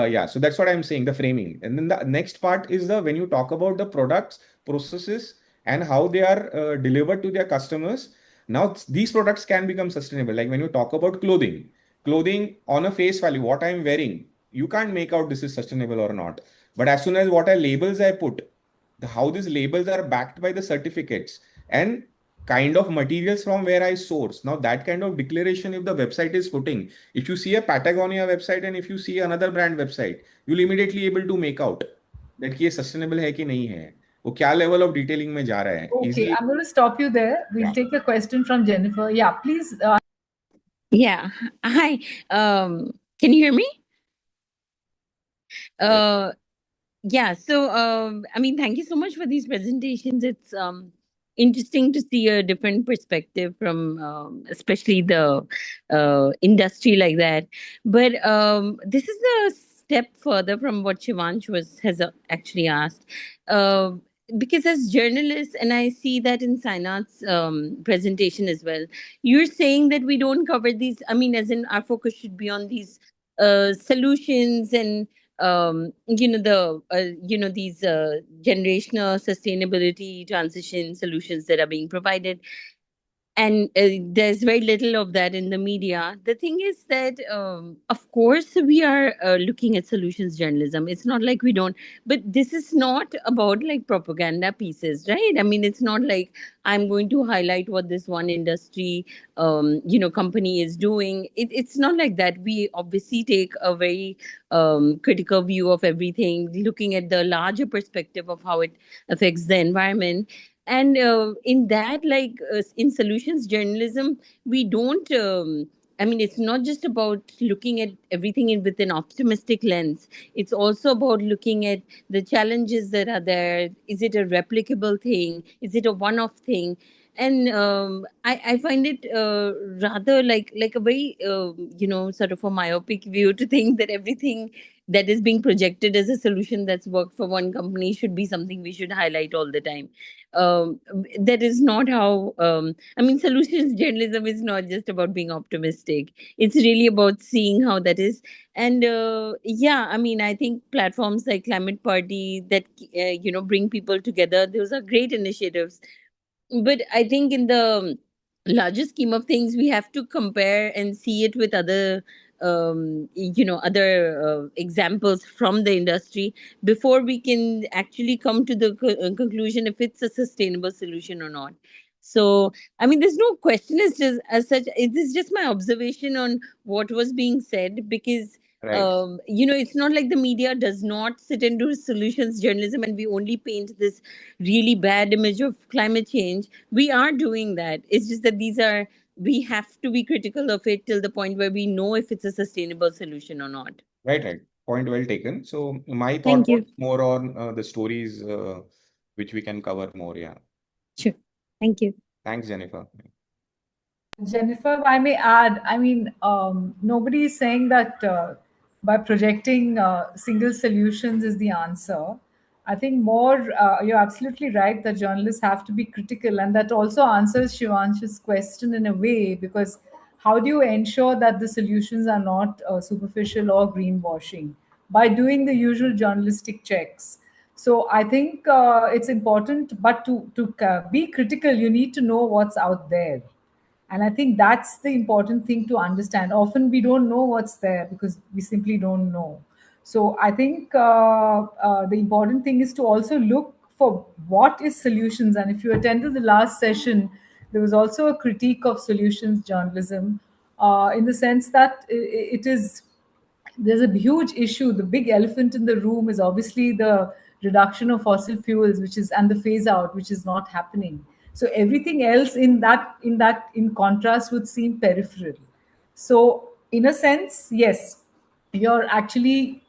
yeah. So that's what I'm saying. The framing, and then the next part is the when you talk about the products, processes, and how they are delivered to their customers. Now these products can become sustainable. Like when you talk about clothing on a face value, what I'm wearing, you can't make out this is sustainable or not. But as soon as what labels I put, how these labels are backed by the certificates, and kind of materials from where I source. Now that kind of declaration, if the website is putting, if you see a Patagonia website and if you see another brand website, you'll immediately able to make out that ये sustainable है कि नहीं है, वो क्या level of detailing में जा रहा है. Okay, Easily, I'm going to stop you there. We'll yeah. take a question from Jennifer. Yeah, please. Yeah. Hi. Can you hear me? Yeah. So, I mean, thank you so much for these presentations. It's interesting to see a different perspective from, especially the industry like that. But this is a step further from what Shivansh has actually asked. Because as journalists, and I see that in Sainath's presentation as well, you're saying that we don't cover these. I mean, as in our focus should be on these solutions and these generational sustainability transition solutions that are being provided, and there's very little of that in the media. The thing is that of course we are looking at solutions journalism. It's not like we don't, but this is not about like propaganda pieces, right? I mean, it's not like I'm going to highlight what this one industry company is doing. It's not like that. We obviously take a very critical view of everything, looking at the larger perspective of how it affects the environment. And in that, like in solutions journalism, we don't I mean, it's not just about looking at everything with an optimistic lens. It's also about looking at the challenges that are there. Is it a replicable thing? Is it a one-off thing? And I find it rather like a very sort of a myopic view to think that everything that is being projected as a solution that's worked for one company should be something we should highlight all the time. That is not how I mean, solutions journalism is not just about being optimistic. It's really about seeing how that is. And yeah, I mean, I think platforms like Climate Party that bring people together, those are great initiatives. But I think in the larger scheme of things, we have to compare and see it with other other examples from the industry before we can actually come to the conclusion if it's a sustainable solution or not. So I mean, there's no question as such. It is just my observation on what was being said, because Right. it's not like the media does not sit and do solutions journalism and we only paint this really bad image of climate change. We are doing that. It's just that we have to be critical of it till the point where we know if it's a sustainable solution or not. Right. Point well taken. So my Thank thought was you. more on the stories which we can cover more. Yeah. Sure. Thank you. Thanks, Jennifer. Jennifer, if I may add, I mean, nobody is saying that by projecting single solutions is the answer. I think more, you're absolutely right that journalists have to be critical, and that also answers Shivansh's question in a way, because how do you ensure that the solutions are not superficial or greenwashing? By doing the usual journalistic checks. So I think it's important, but to be critical, you need to know what's out there. And I think that's the important thing to understand. Often we don't know what's there because we simply don't know. So I think the important thing is to also look for what is solutions. And if you attended the last session, there was also a critique of solutions journalism in the sense that it is, there's a huge issue. The big elephant in the room is obviously the reduction of fossil fuels, which is, and the phase out, which is not happening. So everything else in contrast would seem peripheral. So in a sense, yes, you're actually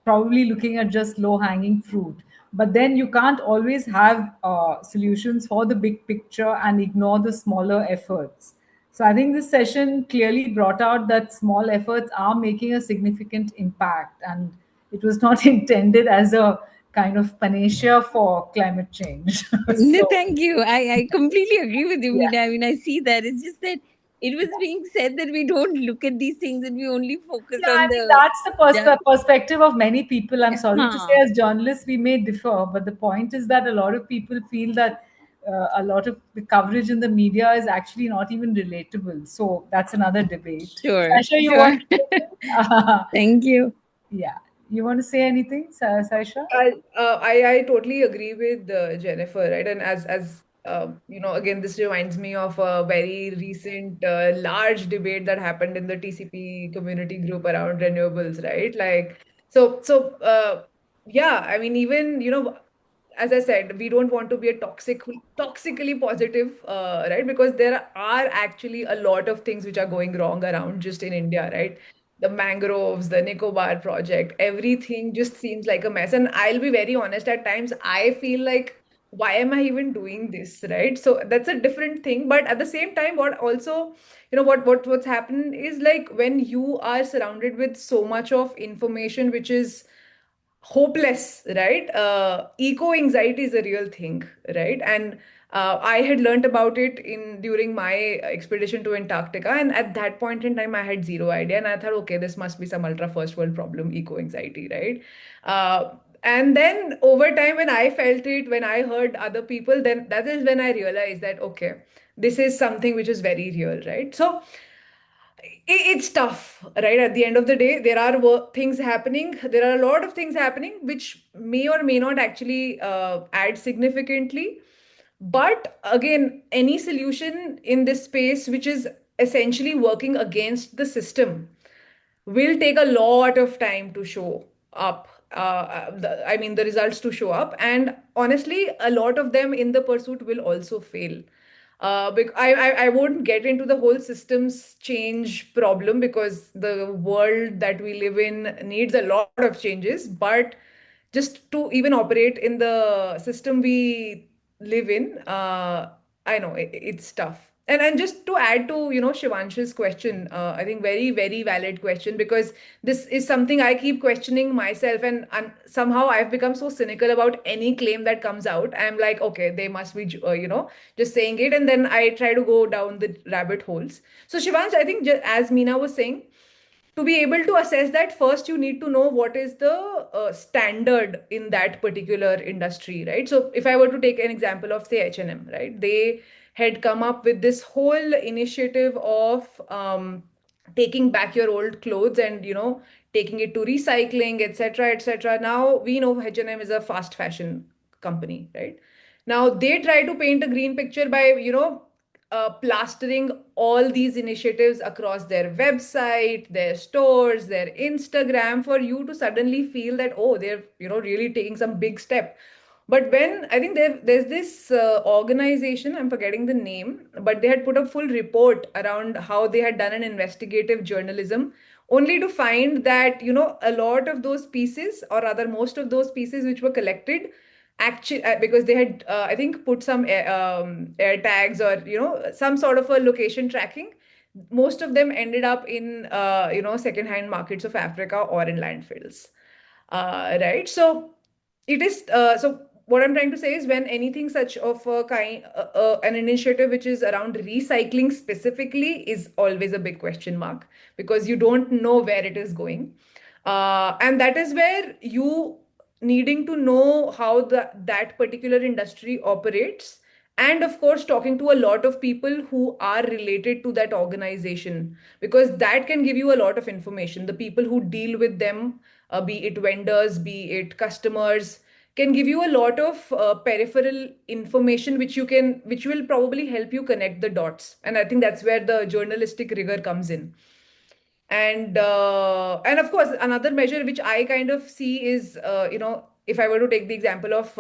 probably looking at just low hanging fruit, but then you can't always have solutions for the big picture and ignore the smaller efforts. So I think this session clearly brought out that small efforts are making a significant impact, and it was not intended as a kind of panacea for climate change. No, So, thank you. I completely agree with you, yeah. Meena. I mean, I see that. It's just that it was being said that we don't look at these things and we only focus Yeah, on I mean, the that's the perspective of many people. I'm sorry to say, Huh. as journalists, we may differ, but the point is that a lot of people feel that a lot of the coverage in the media is actually not even relatable. So that's another debate. Sure, Sasha, you sure. want to say anything? Thank you. Yeah. You want to say anything, Sasha? I totally agree with Jennifer, right? And as Again, this reminds me of a very recent large debate that happened in the TCP community group around renewables, right? Yeah, I mean, even, as I said, we don't want to be a toxically positive, right? Because there are actually a lot of things which are going wrong around just in India, right? The mangroves, the Nicobar project, everything just seems like a mess. And I'll be very honest, at times I feel like, why am I even doing this, right? So that's a different thing. But at the same time, what also, what's happened is like when you are surrounded with so much of information which is hopeless, right? Eco anxiety is a real thing, right? And I had learned about it in during my expedition to Antarctica, and at that point in time, I had zero idea, and I thought, okay, this must be some ultra first world problem, eco anxiety, right? And then over time, when I felt it, when I heard other people, then that is when I realized that okay, this is something which is very real, right? So it's tough, right? At the end of the day, there are things happening. There are a lot of things happening which may or may not actually add significantly. But again, any solution in this space which is essentially working against the system will take a lot of time to show up. I mean, the results to show up. And honestly, a lot of them in the pursuit will also fail. I won't get into the whole systems change problem because the world that we live in needs a lot of changes. But just to even operate in the system we live in, I know it's tough. And just to add to Shivanshu's question, I think very very valid question, because this is something I keep questioning myself, and somehow I've become so cynical about any claim that comes out. I'm like, okay, they must be just saying it, and then I try to go down the rabbit holes. So Shivansh, I think as Meena was saying, to be able to assess that, first you need to know what is the standard in that particular industry, right? So if I were to take an example of say H&M, right, they had come up with this whole initiative of taking back your old clothes and taking it to recycling, etc., etc. Now we know H&M is a fast fashion company, right? Now they try to paint a green picture by plastering all these initiatives across their website, their stores, their Instagram, for you to suddenly feel that, oh, they're really taking some big step. But when I think there's this organization, I'm forgetting the name, but they had put a full report around how they had done an investigative journalism, only to find that a lot of those pieces, or rather most of those pieces which were collected, actually because they had I think put some air tags, or some sort of a location tracking, most of them ended up in second-hand markets of Africa or in landfills, right? So it is so what I'm trying to say is, when anything such of a kind an initiative which is around recycling specifically is always a big question mark, because you don't know where it is going, and that is where you needing to know how that particular industry operates, and of course talking to a lot of people who are related to that organization, because that can give you a lot of information. The people who deal with them, be it vendors, be it customers, can give you a lot of peripheral information which will probably help you connect the dots. And I think that's where the journalistic rigor comes in. And of course, another measure which I kind of see is, if I were to take the example of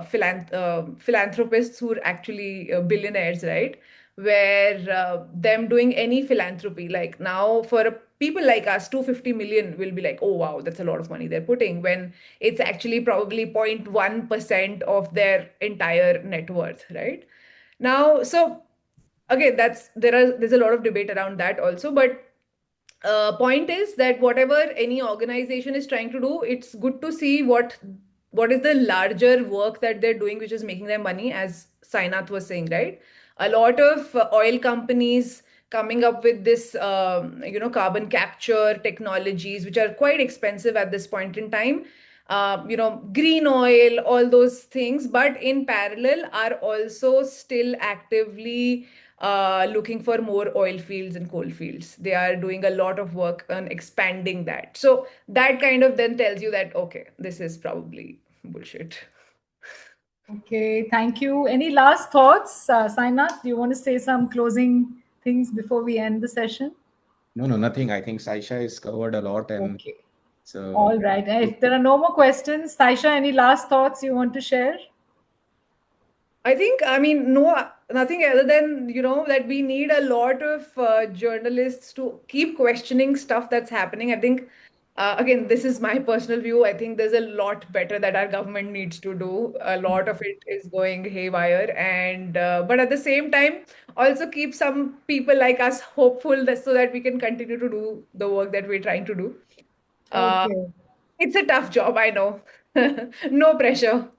philanthropists who are actually billionaires, right? Where them doing any philanthropy, like now for people like us, 250 million will be like, oh wow, that's a lot of money they're putting, when it's actually probably 0.1% of their entire net worth, right? Now, so again, there's a lot of debate around that also, but point is that whatever any organization is trying to do, it's good to see what is the larger work that they're doing, which is making them money, as Sainath was saying, right? A lot of oil companies coming up with this, carbon capture technologies, which are quite expensive at this point in time. Green oil, all those things, but in parallel are also still actively looking for more oil fields and coal fields. They are doing a lot of work on expanding that. So that kind of then tells you that, okay, this is probably bullshit. Okay, thank you. Any last thoughts, Sainath? Do you want to say some closing things before we end the session? No, nothing. I think Saisha has covered a lot, and Okay. so All right. And if there are no more questions, Saisha, any last thoughts you want to share? I think, I mean, no, nothing other than, that we need a lot of journalists to keep questioning stuff that's happening. I think, again, this is my personal view. I think there's a lot better that our government needs to do. A lot of it is going haywire. And, but at the same time, also keep some people like us hopeful so that we can continue to do the work that we're trying to do. Okay. It's a tough job, I know. No pressure.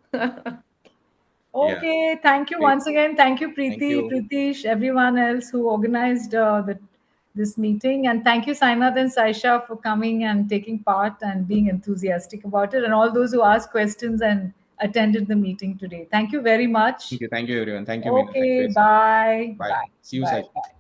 Okay, thank you Great. once again. Thank you, Thank Preeti, you. Pritish, everyone else who organized this meeting. And thank you, Sainath and Saisha, for coming and taking part and being enthusiastic about it. And all those who asked questions and attended the meeting today. Thank you very much. Thank you, everyone. Thank you, Meena. Thank Okay, you. bye. Bye. Bye. See you, Bye. Saisha. Bye.